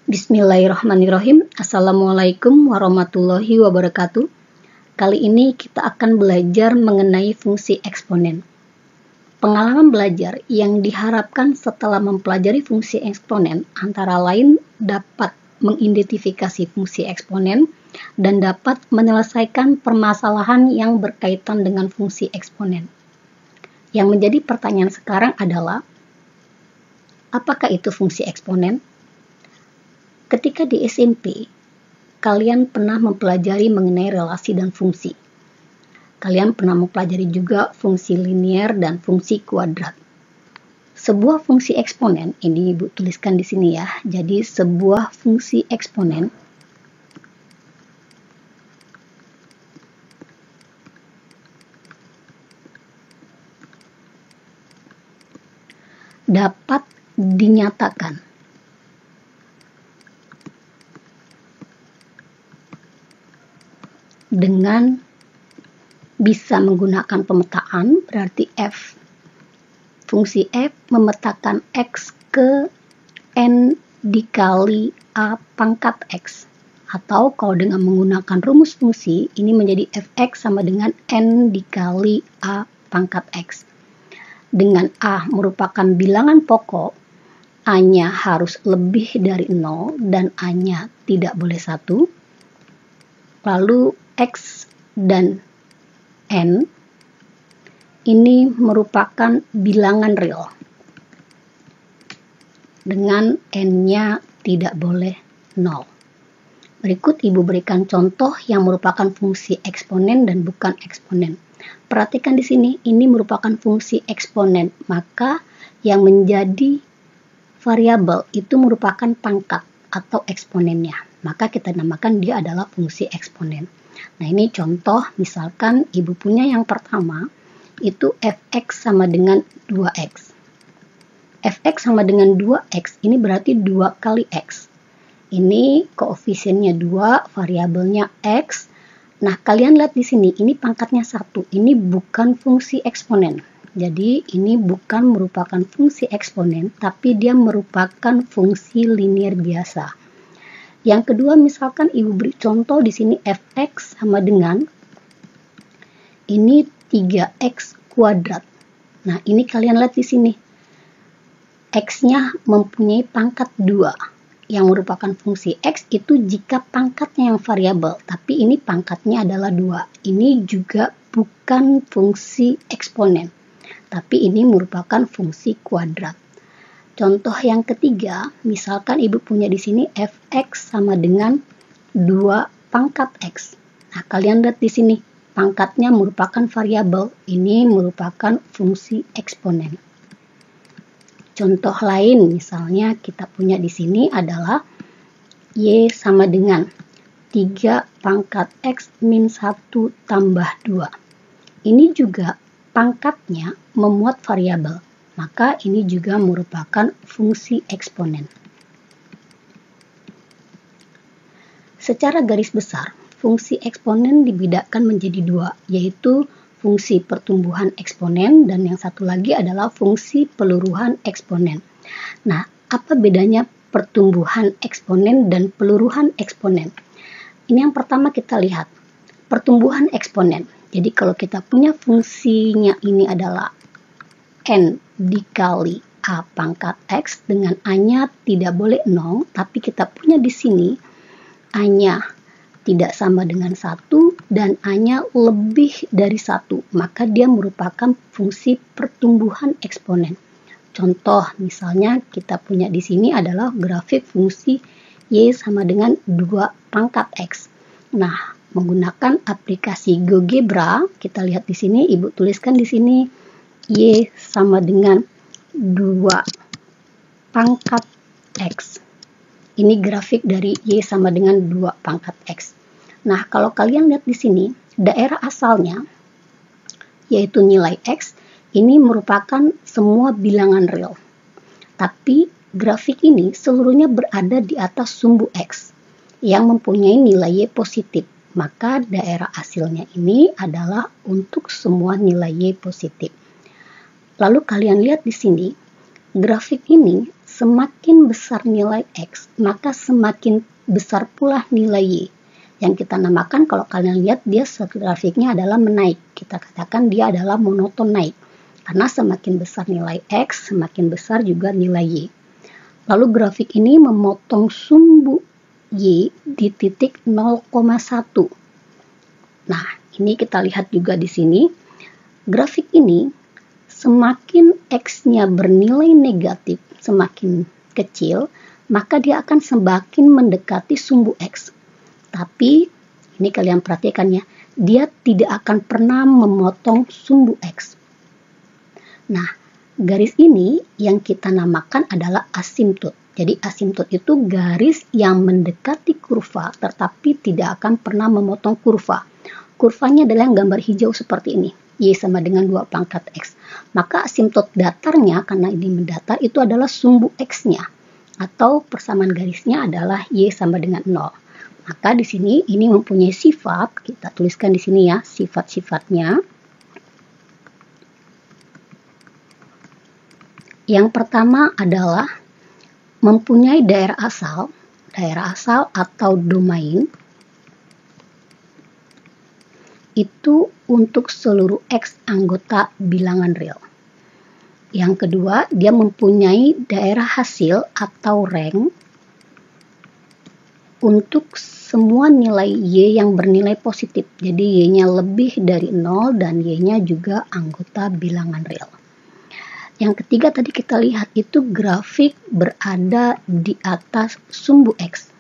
Bismillahirrahmanirrahim. Assalamualaikum warahmatullahi wabarakatuh. Kali ini kita akan belajar mengenai fungsi eksponen. Pengalaman belajar yang diharapkan setelah mempelajari fungsi eksponen antara lain dapat mengidentifikasi fungsi eksponen dan dapat menyelesaikan permasalahan yang berkaitan dengan fungsi eksponen. Yang menjadi pertanyaan sekarang adalah, apakah itu fungsi eksponen? Ketika di SMP, kalian pernah mempelajari mengenai relasi dan fungsi. Kalian pernah mempelajari juga fungsi linier dan fungsi kuadrat. Sebuah fungsi eksponen, ini Ibu tuliskan di sini ya. Jadi sebuah fungsi eksponen dapat dinyatakan dengan bisa menggunakan pemetaan, berarti F. Fungsi F memetakan X ke N dikali A pangkat X. Atau kalau dengan menggunakan rumus fungsi, ini menjadi Fx sama dengan N dikali A pangkat X. Dengan A merupakan bilangan pokok, A-nya harus lebih dari 0 dan A-nya tidak boleh 1. Lalu X dan N ini merupakan bilangan real dengan N-nya tidak boleh 0. Berikut Ibu berikan contoh yang merupakan fungsi eksponen dan bukan eksponen. Perhatikan di sini, ini merupakan fungsi eksponen, maka yang menjadi variabel itu merupakan pangkat atau eksponennya. Maka kita namakan dia adalah fungsi eksponen. Nah, ini contoh, misalkan Ibu punya yang pertama, itu Fx sama dengan 2x. Fx sama dengan 2x, ini berarti 2 kali x. Ini koefisiennya 2, variabelnya x. Nah, kalian lihat di sini, ini pangkatnya 1. Ini bukan fungsi eksponen. Jadi, ini bukan merupakan fungsi eksponen, tapi dia merupakan fungsi linier biasa. Yang kedua, misalkan Ibu beri contoh di sini Fx sama dengan ini 3x kuadrat. Nah, ini kalian lihat di sini. X-nya mempunyai pangkat 2. Yang merupakan fungsi X itu jika pangkatnya yang variabel, tapi ini pangkatnya adalah 2. Ini juga bukan fungsi eksponen, tapi ini merupakan fungsi kuadrat. Contoh yang ketiga, misalkan Ibu punya di sini Fx sama dengan 2 pangkat X. Nah, kalian lihat di sini, pangkatnya merupakan variabel. Ini merupakan fungsi eksponen. Contoh lain, misalnya kita punya di sini adalah Y sama dengan 3 pangkat X min 1 tambah 2. Ini juga pangkatnya memuat variabel. Maka ini juga merupakan fungsi eksponen. Secara garis besar, fungsi eksponen dibedakan menjadi 2, yaitu fungsi pertumbuhan eksponen dan yang satu lagi adalah fungsi peluruhan eksponen. Nah, apa bedanya pertumbuhan eksponen dan peluruhan eksponen? Ini yang pertama kita lihat, pertumbuhan eksponen. Jadi kalau kita punya fungsinya ini adalah N dikali A pangkat X dengan A-nya tidak boleh 0, tapi kita punya di sini A-nya tidak sama dengan 1 dan A-nya lebih dari 1, maka dia merupakan fungsi pertumbuhan eksponen. Contoh, misalnya kita punya di sini adalah grafik fungsi Y sama dengan 2 pangkat X. Nah, menggunakan aplikasi GeoGebra, kita lihat di sini, Ibu tuliskan di sini Y sama dengan 2 pangkat X. Ini grafik dari Y sama dengan 2 pangkat X. Nah, kalau kalian lihat di sini, daerah asalnya, yaitu nilai X, ini merupakan semua bilangan real. Tapi grafik ini seluruhnya berada di atas sumbu X, yang mempunyai nilai Y positif. Maka daerah hasilnya ini adalah untuk semua nilai Y positif. Lalu kalian lihat di sini, grafik ini semakin besar nilai X, maka semakin besar pula nilai Y. Yang kita namakan, kalau kalian lihat, dia grafiknya adalah menaik. Kita katakan dia adalah monoton naik. Karena semakin besar nilai X, semakin besar juga nilai Y. Lalu grafik ini memotong sumbu Y di titik 0,1. Nah, ini kita lihat juga di sini. Grafik ini semakin X-nya bernilai negatif, semakin kecil, maka dia akan semakin mendekati sumbu X. Tapi, ini kalian perhatikan ya, dia tidak akan pernah memotong sumbu X. Nah, garis ini yang kita namakan adalah asimtot. Jadi asimtot itu garis yang mendekati kurva, tetapi tidak akan pernah memotong kurva. Kurvanya adalah yang gambar hijau seperti ini. Y sama dengan 2 pangkat X. Maka asimtot datarnya, karena ini mendatar, itu adalah sumbu X-nya. Atau persamaan garisnya adalah Y sama dengan 0. Maka di sini ini mempunyai sifat, kita tuliskan di sini ya, sifat-sifatnya. Yang pertama adalah mempunyai daerah asal atau domain itu untuk seluruh X anggota bilangan real. Yang kedua, dia mempunyai daerah hasil atau rank untuk semua nilai Y yang bernilai positif. Jadi Y-nya lebih dari 0 dan Y-nya juga anggota bilangan real. Yang ketiga tadi kita lihat itu grafik berada di atas sumbu X.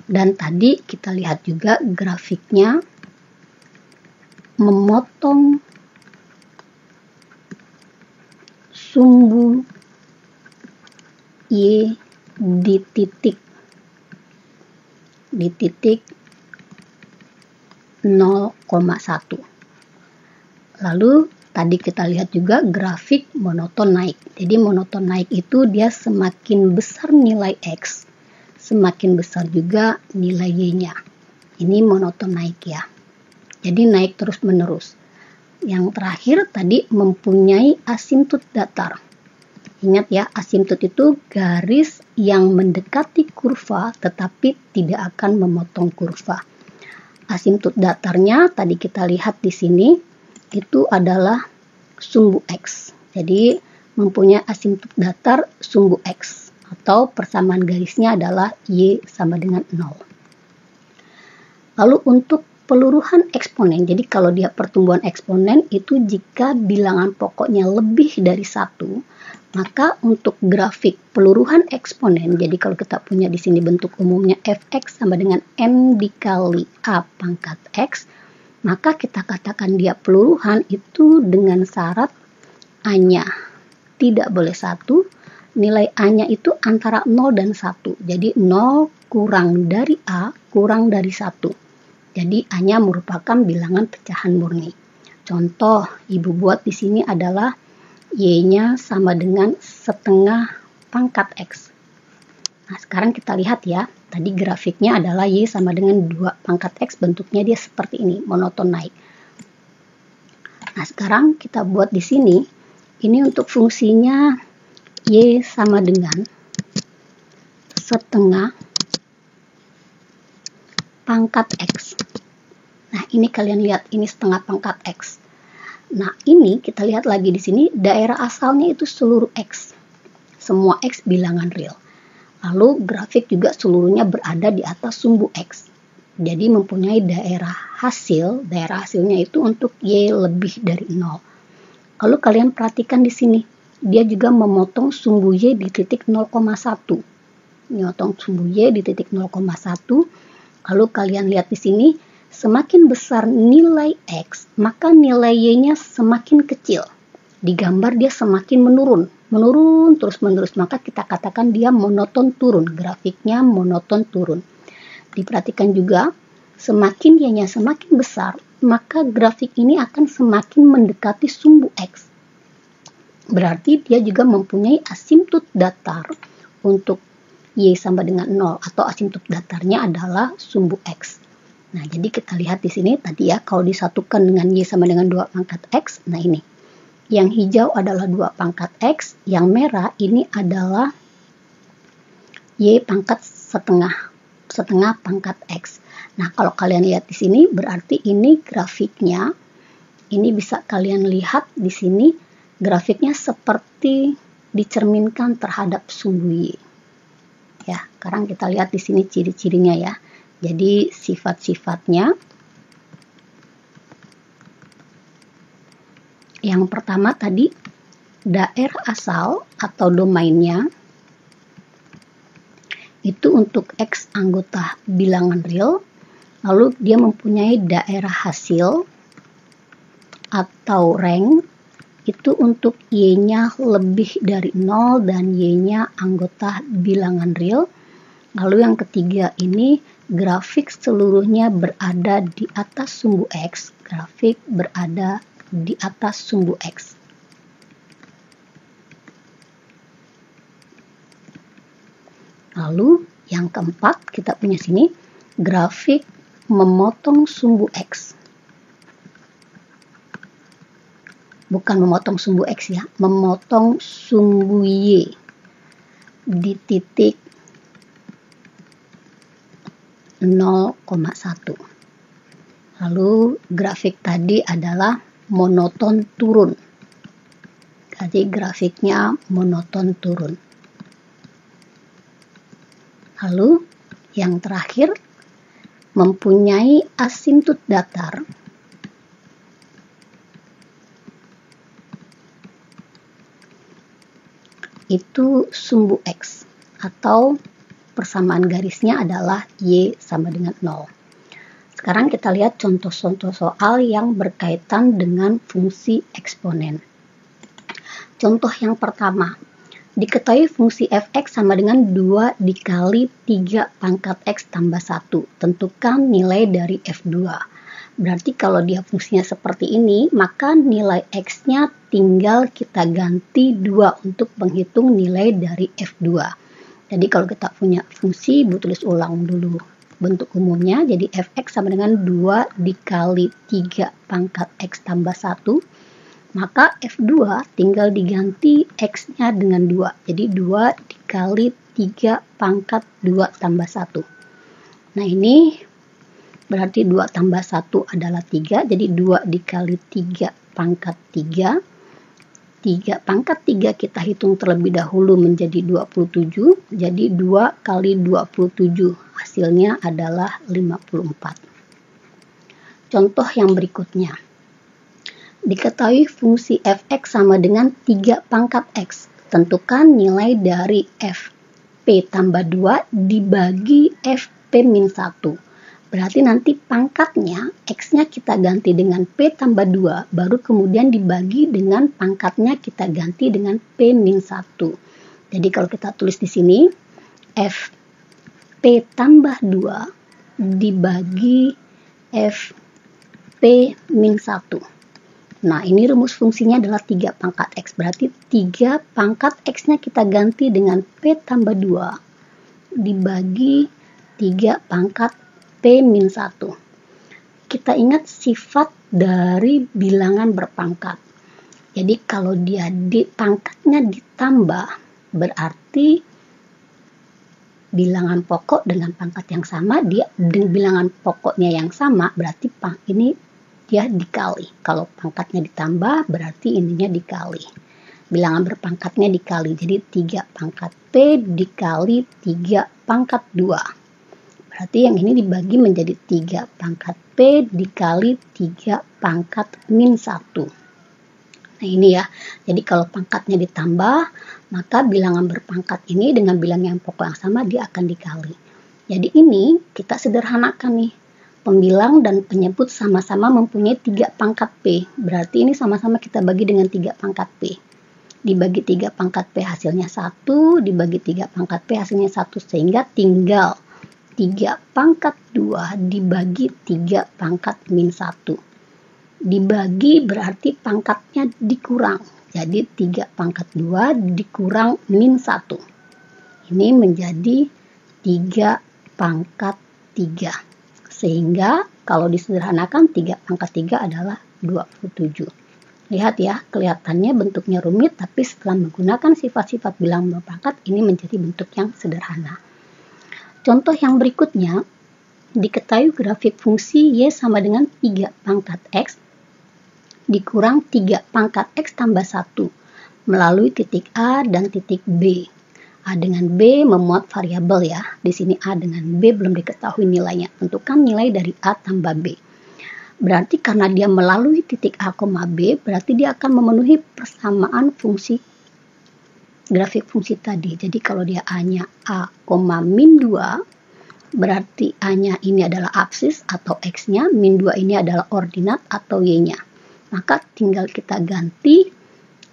Dan tadi kita lihat juga grafiknya memotong sumbu Y di titik 0,1. Lalu tadi kita lihat juga grafik monoton naik. Jadi monoton naik itu dia semakin besar nilai X, semakin besar juga nilai Y-nya. Ini monoton naik ya. Jadi naik terus menerus. Yang terakhir tadi mempunyai asimtot datar. Ingat ya, asimtot itu garis yang mendekati kurva tetapi tidak akan memotong kurva. Asimtot datarnya tadi kita lihat di sini itu adalah sumbu X. Jadi mempunyai asimtot datar sumbu X atau persamaan garisnya adalah Y sama dengan 0. Lalu untuk peluruhan eksponen, jadi kalau dia pertumbuhan eksponen itu jika bilangan pokoknya lebih dari 1, maka untuk grafik peluruhan eksponen, jadi kalau kita punya di sini bentuk umumnya fx sama dengan n dikali a pangkat x, maka kita katakan dia peluruhan itu dengan syarat a-nya tidak boleh 1, nilai a-nya itu antara 0 dan 1. Jadi 0 kurang dari a kurang dari 1. Jadi a-nya merupakan bilangan pecahan murni. Contoh ibu buat di sini adalah Y-nya sama dengan setengah pangkat X. Nah, sekarang kita lihat ya. Tadi grafiknya adalah Y sama dengan 2 pangkat X. Bentuknya dia seperti ini, monoton naik. Nah, sekarang kita buat di sini. Ini untuk fungsinya Y sama dengan setengah pangkat X. Nah, ini kalian lihat, ini setengah pangkat X. Nah, ini kita lihat lagi di sini, daerah asalnya itu seluruh X. Semua X bilangan real. Lalu grafik juga seluruhnya berada di atas sumbu X. Jadi mempunyai daerah hasil, daerah hasilnya itu untuk Y lebih dari 0. Lalu kalian perhatikan di sini, dia juga memotong sumbu Y di titik 0,1. Memotong sumbu Y di titik 0,1. Lalu kalian lihat di sini, semakin besar nilai X, maka nilai Y-nya semakin kecil. Di gambar dia semakin menurun terus menerus, maka kita katakan dia monoton turun, grafiknya monoton turun. Diperhatikan juga, semakin Y-nya semakin besar, maka grafik ini akan semakin mendekati sumbu X. Berarti dia juga mempunyai asimtot datar untuk Y sama dengan 0, atau asimtot datarnya adalah sumbu X. Nah, jadi kita lihat di sini tadi ya, kalau disatukan dengan Y sama dengan 2 pangkat X, nah ini. Yang hijau adalah 2 pangkat X, yang merah ini adalah Y pangkat setengah pangkat X. Nah, kalau kalian lihat di sini, berarti ini grafiknya, ini bisa kalian lihat di sini, grafiknya seperti dicerminkan terhadap sumbu Y. Ya, sekarang kita lihat di sini ciri-cirinya ya. Jadi sifat-sifatnya, yang pertama tadi, daerah asal atau domainnya itu untuk X anggota bilangan real, lalu dia mempunyai daerah hasil atau rank itu untuk Y-nya lebih dari 0 dan Y-nya anggota bilangan real. Lalu yang ketiga ini grafik seluruhnya berada di atas sumbu X, grafik berada di atas sumbu X. Lalu yang keempat kita punya sini grafik memotong sumbu X. Bukan memotong sumbu X ya, memotong sumbu Y di titik 0,1. Lalu grafik tadi adalah monoton turun. Jadi grafiknya monoton turun. Lalu yang terakhir mempunyai asintut datar. Itu sumbu X atau persamaan garisnya adalah Y sama dengan 0. Sekarang kita lihat contoh-contoh soal yang berkaitan dengan fungsi eksponen. Contoh yang pertama, diketahui fungsi f(x) sama dengan 2 dikali 3 pangkat x tambah 1. Tentukan nilai dari f2. Berarti kalau dia fungsinya seperti ini, maka nilai x-nya tinggal kita ganti 2 untuk menghitung nilai dari f2. Jadi kalau kita punya fungsi, Ibu tulis ulang dulu bentuk umumnya. Jadi f(x) sama dengan 2 dikali 3 pangkat x tambah 1. Maka f2 tinggal diganti x-nya dengan 2. Jadi 2 dikali 3 pangkat 2 tambah 1. Nah ini berarti 2 tambah 1 adalah 3. Jadi 2 dikali 3 pangkat 3. 3 pangkat 3 kita hitung terlebih dahulu menjadi 27. Jadi 2 kali 27 hasilnya adalah 54. Contoh yang berikutnya. Diketahui fungsi f(x) sama dengan 3 pangkat x. Tentukan nilai dari fp tambah 2 dibagi fp min 1. Berarti nanti pangkatnya, x-nya kita ganti dengan p tambah 2, baru kemudian dibagi dengan pangkatnya kita ganti dengan p min 1. Jadi kalau kita tulis di sini, fp tambah 2 dibagi fp min 1. Nah, ini rumus fungsinya adalah 3 pangkat X. Berarti 3 pangkat X-nya kita ganti dengan P tambah 2 dibagi 3 pangkat P min 1. Kita ingat sifat dari bilangan berpangkat. Jadi kalau dia pangkatnya ditambah, berarti bilangan pokok dengan pangkat yang sama, dia dengan bilangan pokoknya yang sama, berarti ini dia dikali. Kalau pangkatnya ditambah berarti ininya dikali. Bilangan berpangkatnya dikali. Jadi 3 pangkat P dikali 3 pangkat 2. Berarti yang ini dibagi menjadi 3 pangkat P dikali 3 pangkat min 1. Nah ini ya. Jadi kalau pangkatnya ditambah, maka bilangan berpangkat ini dengan bilangan yang pokok yang sama dia akan dikali. Jadi ini kita sederhanakan nih. Pembilang dan penyebut sama-sama mempunyai 3 pangkat P. Berarti ini sama-sama kita bagi dengan 3 pangkat P. Dibagi 3 pangkat P hasilnya 1, dibagi 3 pangkat P hasilnya 1. Sehingga tinggal 3 pangkat 2 dibagi 3 pangkat min 1. Dibagi berarti pangkatnya dikurang. Jadi 3 pangkat 2 dikurang min 1. Ini menjadi 3 pangkat 3. Sehingga kalau disederhanakan 3 pangkat 3 adalah 27. Lihat ya, kelihatannya bentuknya rumit, tapi setelah menggunakan sifat-sifat bilangan berpangkat, ini menjadi bentuk yang sederhana. Contoh yang berikutnya, diketahui grafik fungsi Y sama dengan 3 pangkat X dikurang 3 pangkat X tambah 1 melalui titik A dan titik B. A dengan B memuat variabel ya. Di sini A dengan B belum diketahui nilainya. Tentukan nilai dari A tambah B. Berarti karena dia melalui titik A, B, berarti dia akan memenuhi persamaan fungsi grafik fungsi tadi. Jadi kalau dia A-nya A, min 2, berarti A-nya ini adalah absis atau X-nya, min 2 ini adalah ordinat atau Y-nya. Maka tinggal kita ganti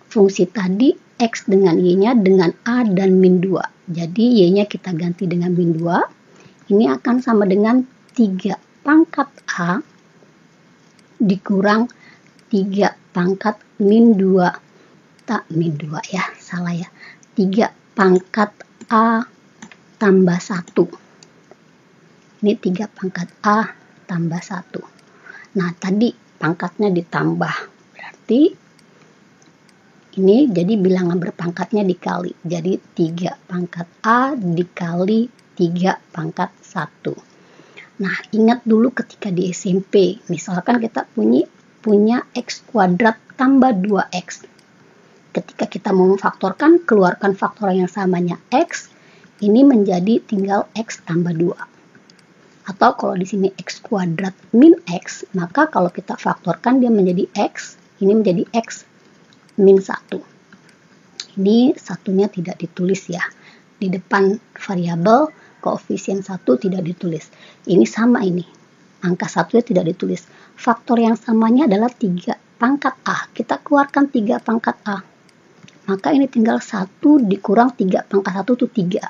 fungsi tadi X dengan Y-nya dengan A dan min 2. Jadi Y-nya kita ganti dengan min 2. Ini akan sama dengan 3 pangkat A dikurang 3 pangkat min 2. Tak min 2 ya, salah ya. 3 pangkat A tambah 1. Ini 3 pangkat A tambah 1. Nah, tadi pangkatnya ditambah. Berarti ini jadi bilangan berpangkatnya dikali. Jadi 3 pangkat A dikali 3 pangkat 1. Nah, ingat dulu ketika di SMP, misalkan kita punya X kuadrat tambah 2X. Ketika kita mau memfaktorkan, keluarkan faktor yang samanya X, ini menjadi tinggal X tambah 2. Atau kalau di sini X kuadrat min X, maka kalau kita faktorkan dia menjadi X, ini menjadi X min 1. Ini satunya tidak ditulis ya. Di depan variabel koefisien 1 tidak ditulis. Ini sama ini. Angka 1 tidak ditulis. Faktor yang samanya adalah 3 pangkat A. Kita keluarkan 3 pangkat A. Maka ini tinggal 1 dikurang 3 pangkat 1 itu 3.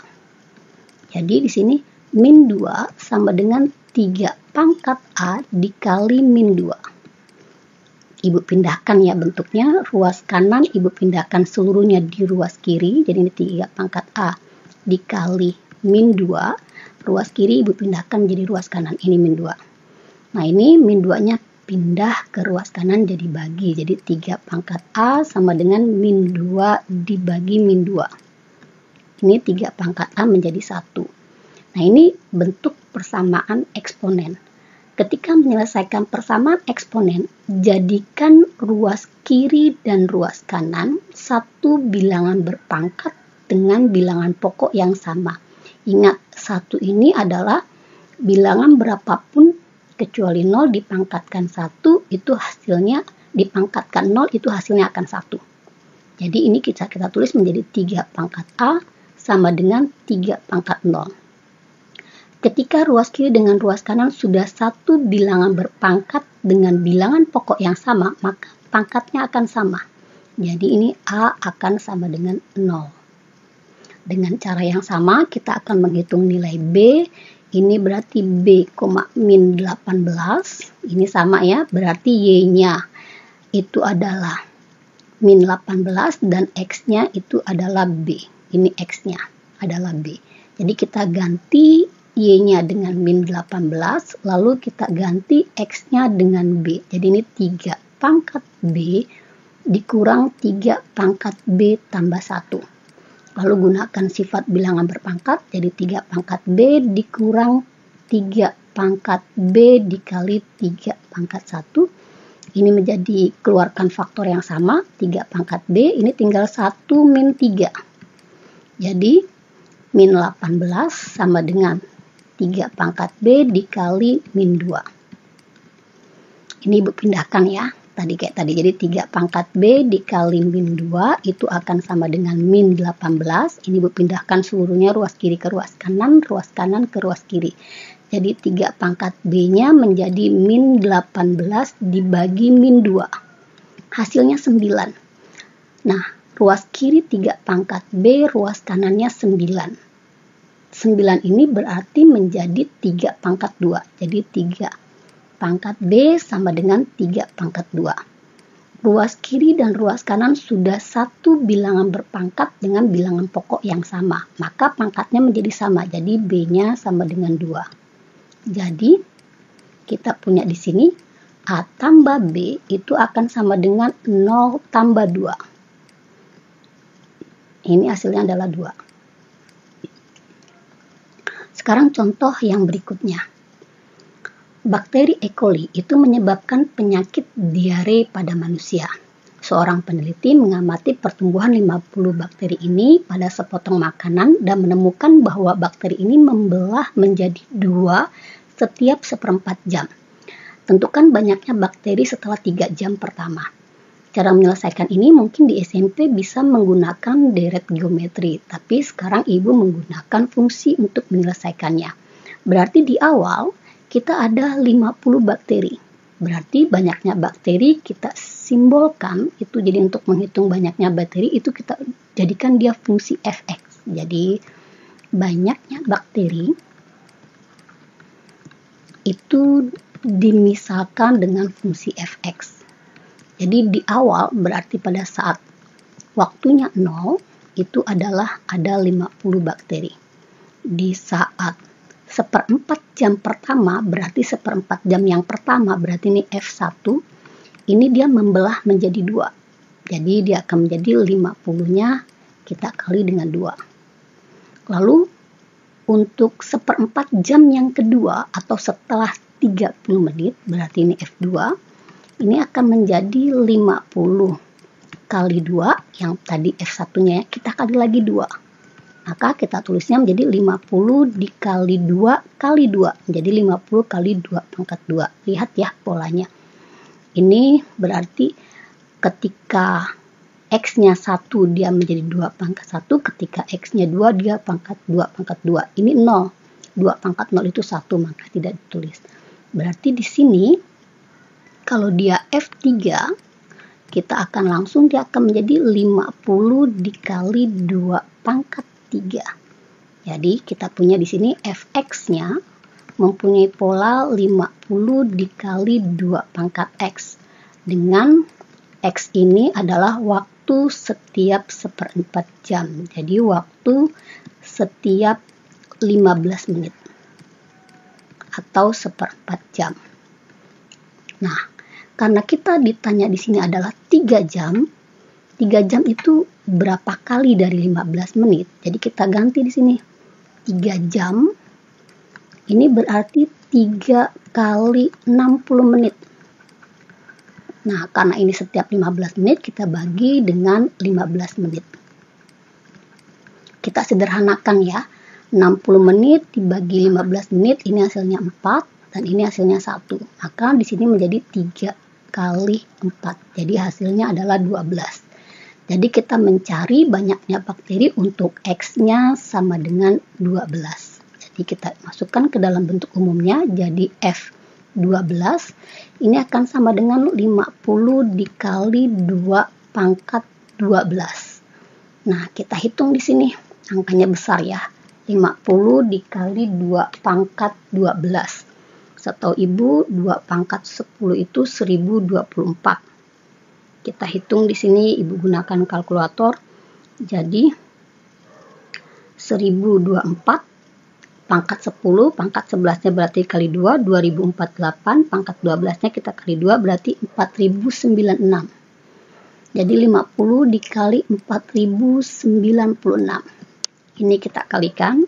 Jadi di sini min 2 sama dengan 3 pangkat A dikali min 2. Ibu pindahkan ya bentuknya. Ruas kanan ibu pindahkan seluruhnya di ruas kiri. Jadi ini 3 pangkat A dikali min 2, ruas kiri ibu pindahkan jadi ruas kanan, ini min 2. Nah, ini min 2-nya pindah ke ruas kanan jadi bagi, jadi 3 pangkat A sama dengan min 2 dibagi min 2. Ini 3 pangkat A menjadi 1. Nah, ini bentuk persamaan eksponen. Ketika menyelesaikan persamaan eksponen, jadikan ruas kiri dan ruas kanan satu bilangan berpangkat dengan bilangan pokok yang sama. Ingat, 1 ini adalah bilangan berapapun kecuali 0 dipangkatkan 1, itu hasilnya dipangkatkan 0, itu hasilnya akan 1. Jadi ini kita tulis menjadi 3 pangkat A sama dengan 3 pangkat 0. Ketika ruas kiri dengan ruas kanan sudah satu bilangan berpangkat dengan bilangan pokok yang sama, maka pangkatnya akan sama. Jadi ini A akan sama dengan 0. Dengan cara yang sama, kita akan menghitung nilai B. Ini berarti B, min 18. Ini sama ya, berarti Y-nya itu adalah min 18 dan X-nya itu adalah B. Ini X-nya adalah B. Jadi kita ganti Y-nya dengan min 18, lalu kita ganti X-nya dengan B. Jadi ini 3 pangkat B dikurang 3 pangkat B tambah 1. Lalu gunakan sifat bilangan berpangkat, jadi 3 pangkat B dikurang 3 pangkat B dikali 3 pangkat 1. Ini menjadi keluarkan faktor yang sama, 3 pangkat B, ini tinggal 1 min 3. Jadi, min 18 sama dengan 3 pangkat B dikali min 2. Ini ibu pindahkan ya. Tadi kayak tadi, jadi 3 pangkat B dikali min 2 itu akan sama dengan min 18. Ini berpindahkan seluruhnya ruas kiri ke ruas kanan ke ruas kiri. Jadi 3 pangkat B-nya menjadi min 18 dibagi min 2. Hasilnya 9. Nah, ruas kiri 3 pangkat B, ruas kanannya 9. 9 ini berarti menjadi 3 pangkat 2. Jadi 3 pangkat B sama dengan 3 pangkat 2. Ruas kiri dan ruas kanan sudah satu bilangan berpangkat dengan bilangan pokok yang sama. Maka pangkatnya menjadi sama. Jadi B-nya sama dengan 2. Jadi kita punya di sini A tambah B itu akan sama dengan 0 tambah 2. Ini hasilnya adalah 2. Sekarang contoh yang berikutnya. Bakteri E. coli itu menyebabkan penyakit diare pada manusia. Seorang peneliti mengamati pertumbuhan 50 bakteri ini pada sepotong makanan dan menemukan bahwa bakteri ini membelah menjadi 2 setiap 1/4 jam. Tentukan banyaknya bakteri setelah 3 jam pertama. Cara menyelesaikan ini mungkin di SMP bisa menggunakan deret geometri, tapi sekarang Ibu menggunakan fungsi untuk menyelesaikannya. Berarti di awal kita ada 50 bakteri. Berarti banyaknya bakteri kita simbolkan itu, jadi untuk menghitung banyaknya bakteri itu kita jadikan dia fungsi fx. Jadi banyaknya bakteri itu dimisalkan dengan fungsi fx. Jadi di awal berarti pada saat waktunya 0 itu adalah ada 50 bakteri. Di saat 1/4 jam pertama, berarti 1/4 jam yang pertama, berarti ini F1, ini dia membelah menjadi 2. Jadi dia akan menjadi 50-nya kita kali dengan 2. Lalu untuk 1/4 jam yang kedua atau setelah 30 menit, berarti ini F2, ini akan menjadi 50 kali 2, yang tadi F1-nya kita kali lagi 2. Maka kita tulisnya menjadi 50 dikali 2 kali 2. Menjadi 50 kali 2 pangkat 2. Lihat ya polanya. Ini berarti ketika X-nya 1 dia menjadi 2 pangkat 1. Ketika X-nya 2 dia pangkat 2 pangkat 2. Ini 0. 2 pangkat 0 itu 1, maka tidak ditulis. Berarti di sini kalau dia F3, kita akan langsung dia akan menjadi 50 dikali 2 pangkat 3. Jadi kita punya di sini fx-nya mempunyai pola 50 dikali 2 pangkat x. Dengan x ini adalah waktu setiap 1/4 jam. Jadi waktu setiap 15 menit atau 1/4 jam. Nah, karena kita ditanya di sini adalah 3 jam. 3 jam itu berapa kali dari 15 menit? Jadi kita ganti di sini. 3 jam ini berarti 3 kali 60 menit. Nah, karena ini setiap 15 menit kita bagi dengan 15 menit. Kita sederhanakan ya. 60 menit dibagi 15 menit, ini hasilnya 4 dan ini hasilnya 1. Maka di sini menjadi 3 kali 4. Jadi hasilnya adalah 12. Jadi kita mencari banyaknya bakteri untuk X-nya sama dengan 12. Jadi kita masukkan ke dalam bentuk umumnya, jadi F12 ini akan sama dengan 50 dikali 2 pangkat 12. Nah, kita hitung di sini, angkanya besar ya. 50 dikali 2 pangkat 12. Setahu Ibu, 2 pangkat 10 itu 1024. Kita hitung di sini, Ibu gunakan kalkulator. Jadi 1024 pangkat 10, pangkat 11-nya berarti kali 2, 2048, pangkat 12-nya kita kali 2 berarti 4096. Jadi 50 dikali 4096. Ini kita kalikan.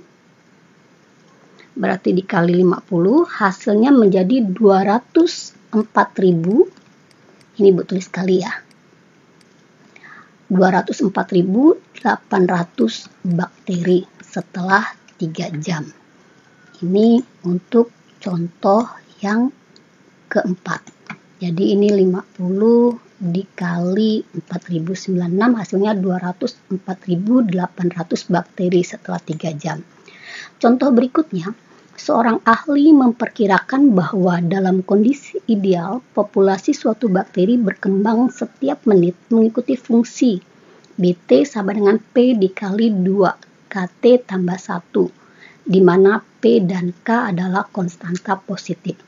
Berarti dikali 50, hasilnya menjadi 204.000. Ini Bu tulis kali ya. 204.800 bakteri setelah 3 jam. Ini untuk contoh yang keempat. Jadi ini 50 dikali 4096 hasilnya 204.800 bakteri setelah 3 jam. Contoh berikutnya, seorang ahli memperkirakan bahwa dalam kondisi ideal, populasi suatu bakteri berkembang setiap menit mengikuti fungsi BT sama dengan P dikali 2 KT tambah 1, di mana P dan K adalah konstanta positif.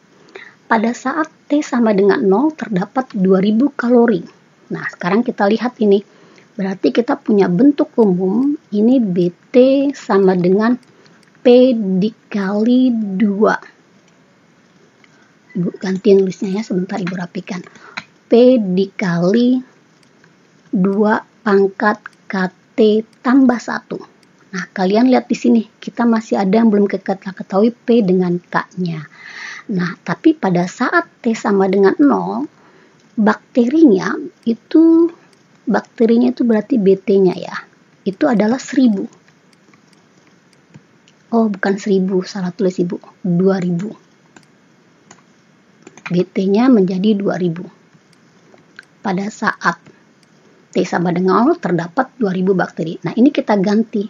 Pada saat T sama dengan 0 terdapat 2000 kalori. Nah, sekarang kita lihat ini. Berarti kita punya bentuk umum, ini BT sama dengan P dikali 2. Ibu ganti nulisnya ya, sebentar Ibu rapikan. P dikali 2 pangkat KT tambah 1. Nah, kalian lihat di sini, kita masih ada yang belum kita ketahui P dengan K-nya. Nah, tapi pada saat T sama dengan 0, bakterinya itu berarti BT-nya ya. Itu adalah 1000. Oh, bukan 1000, salah tulis Ibu. 2000. BT-nya menjadi 2000. Pada saat T sama dengan 0 terdapat 2000 bakteri. Nah, ini kita ganti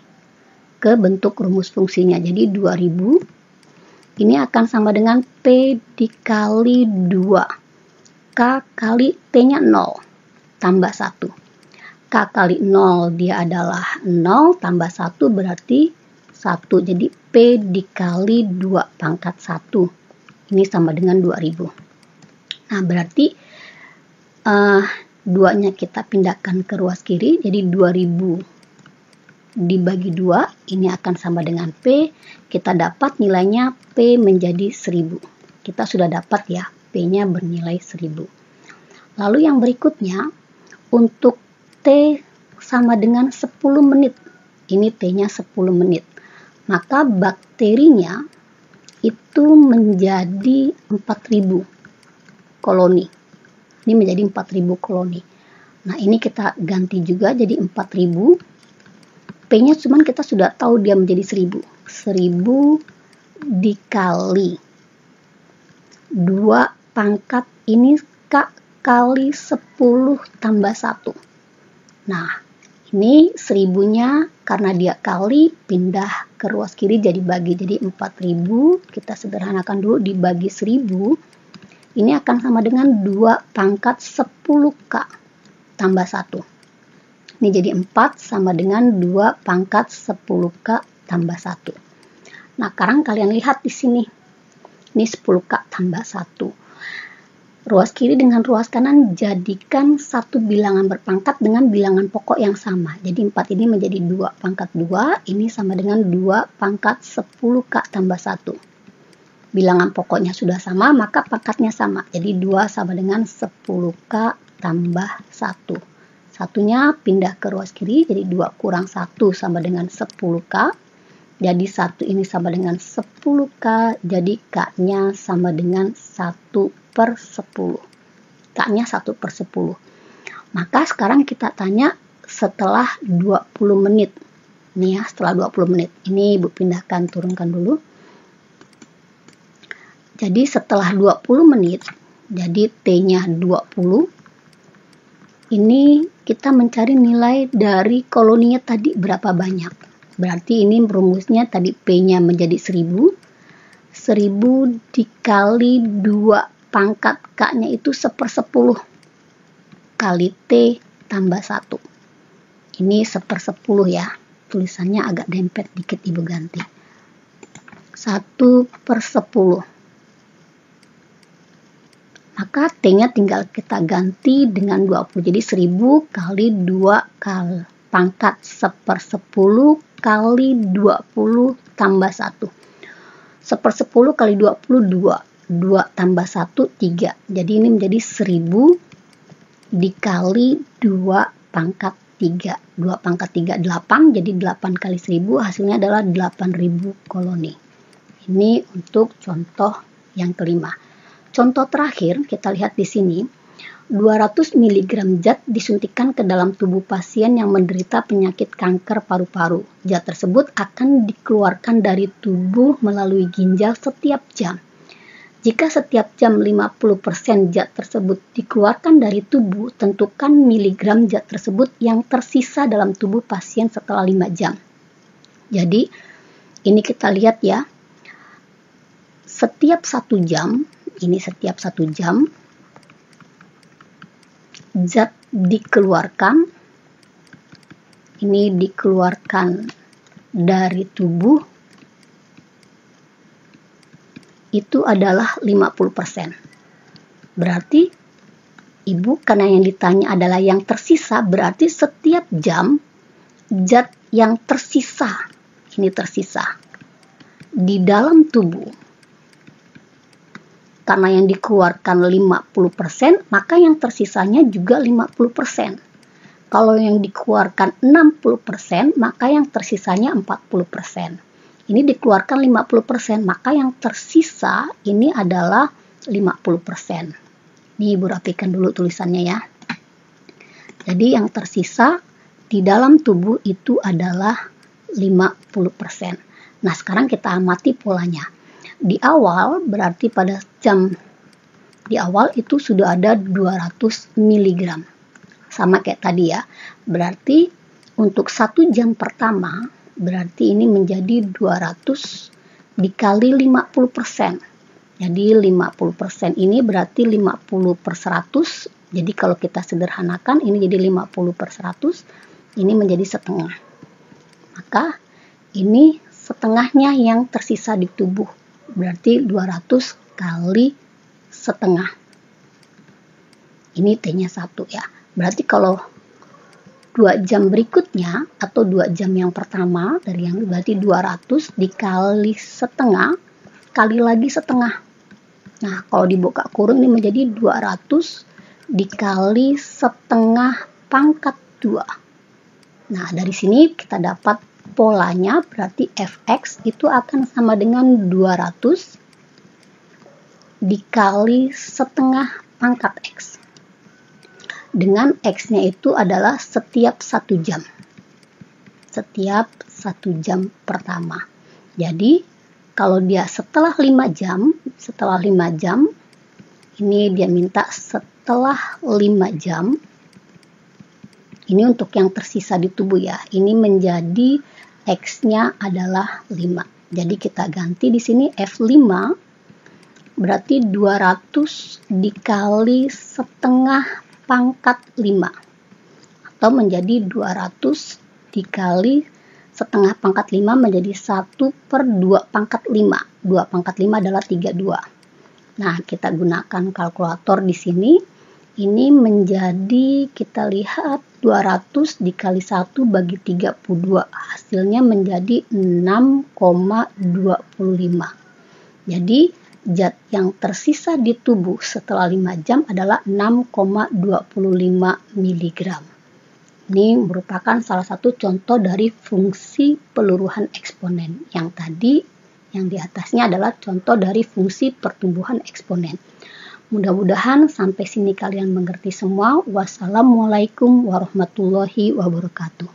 ke bentuk rumus fungsinya. Jadi 2000 ini akan sama dengan P dikali 2. K kali T-nya 0 tambah 1. K kali 0 dia adalah 0 tambah 1 berarti 1. Jadi P dikali 2 pangkat 1. Ini sama dengan 2000. Nah, berarti 2-nya kita pindahkan ke ruas kiri. Jadi 2000 dibagi 2. Ini akan sama dengan P. Kita dapat nilainya P menjadi 1000. Kita sudah dapat ya, P-nya bernilai 1000. Lalu yang berikutnya, untuk T sama dengan 10 menit. Ini T-nya 10 menit. Maka bakterinya itu menjadi 4000 koloni. Ini menjadi 4000 koloni. Nah, ini kita ganti juga jadi 4000. P-nya cuman kita sudah tahu dia menjadi 1000. 1000 dikali 2 pangkat ini K kali 10 tambah 1. Nah, ini 1000-nya karena dia kali pindah ke ruas kiri jadi bagi. Jadi 4000 kita sederhanakan dulu dibagi 1000. Ini akan sama dengan 2 pangkat 10K tambah 1. Ini jadi 4 sama dengan 2 pangkat 10K tambah 1. Nah, sekarang kalian lihat di sini. Ini 10K tambah 1. Ruas kiri dengan ruas kanan jadikan satu bilangan berpangkat dengan bilangan pokok yang sama. Jadi 4 ini menjadi 2 pangkat 2. Ini sama dengan 2 pangkat 10K tambah 1. Bilangan pokoknya sudah sama, maka pangkatnya sama. Jadi 2 sama dengan 10K tambah 1. Satunya pindah ke ruas kiri, jadi 2 kurang 1 sama dengan 10K. Jadi 1 ini sama dengan 10K, jadi K-nya sama dengan 1/10. K-nya 1/10. Maka sekarang kita tanya setelah 20 menit. Nih ya, setelah 20 menit. Ini Ibu pindahkan, turunkan dulu. Jadi setelah 20 menit, jadi T-nya 20, ini kita mencari nilai dari koloninya tadi berapa banyak. Berarti ini rumusnya tadi P-nya menjadi 1000. 1000 dikali 2 pangkat K-nya itu 1/10 kali T tambah 1. Ini 1/10 ya. Tulisannya agak dempet dikit, Ibu ganti. 1/10. Maka T-nya tinggal kita ganti dengan 20. Jadi 1000 kali 2 kali pangkat 1/10 kali 20 tambah 1. 1/10 kali 20, 2. 2 tambah 1, 3. Jadi ini menjadi 1000 dikali 2 pangkat 3. 2 pangkat 3, 8. Jadi 8 kali 1000 hasilnya adalah 8000 koloni. Ini untuk contoh yang kelima. Contoh terakhir kita lihat di sini, 200 mg zat disuntikkan ke dalam tubuh pasien yang menderita penyakit kanker paru-paru. Zat tersebut akan dikeluarkan dari tubuh melalui ginjal setiap jam. Jika setiap jam 50% zat tersebut dikeluarkan dari tubuh, tentukan miligram zat tersebut yang tersisa dalam tubuh pasien setelah 5 jam. Jadi, ini kita lihat ya, setiap 1 jam, ini setiap 1 jam, zat dikeluarkan, ini dikeluarkan dari tubuh, itu adalah 50%. Berarti, Ibu, karena yang ditanya adalah yang tersisa, berarti setiap jam, zat yang tersisa, ini tersisa, di dalam tubuh, karena yang dikeluarkan 50%, maka yang tersisanya juga 50%. Kalau yang dikeluarkan 60%, maka yang tersisanya 40%. Ini dikeluarkan 50%, maka yang tersisa ini adalah 50%. Ini Ibu rapikan dulu tulisannya ya. Jadi yang tersisa di dalam tubuh itu adalah 50%. Nah, sekarang kita amati polanya. Di awal berarti pada di awal itu sudah ada 200 mg. Sama kayak tadi ya. Berarti untuk 1 jam pertama berarti ini menjadi 200 dikali 50%. Jadi 50% ini berarti 50 per 100. Jadi kalau kita sederhanakan ini jadi 50 per 100. Ini menjadi setengah. Maka ini setengahnya yang tersisa di tubuh. Berarti 200 kali setengah. Ini T-nya 1 ya. Berarti kalau 2 jam berikutnya atau 2 jam yang pertama dari yang berarti 200 dikali setengah kali lagi setengah. Nah, kalau dibuka kurung ini menjadi 200 dikali setengah pangkat 2. Nah, dari sini kita dapat polanya, berarti fx itu akan sama dengan 200 dikali setengah pangkat x. Dengan x-nya itu adalah setiap 1 jam. Setiap 1 jam pertama. Jadi, kalau dia setelah 5 jam, ini dia minta setelah 5 jam, ini untuk yang tersisa di tubuh ya. Ini menjadi X-nya adalah 5. Jadi kita ganti di sini F5 berarti 200 dikali setengah pangkat 5. Atau menjadi 200 dikali setengah pangkat 5 menjadi 1 per 2 pangkat 5. 2 pangkat 5 adalah 32. Nah, kita gunakan kalkulator di sini. Ini menjadi, kita lihat 200 dikali 1 bagi 32. Hasilnya menjadi 6,25. Jadi zat yang tersisa di tubuh setelah 5 jam adalah 6,25 mg. Ini merupakan salah satu contoh dari fungsi peluruhan eksponen. Yang tadi, yang di atasnya adalah contoh dari fungsi pertumbuhan eksponen. Mudah-mudahan sampai sini kalian mengerti semua. Wassalamualaikum warahmatullahi wabarakatuh.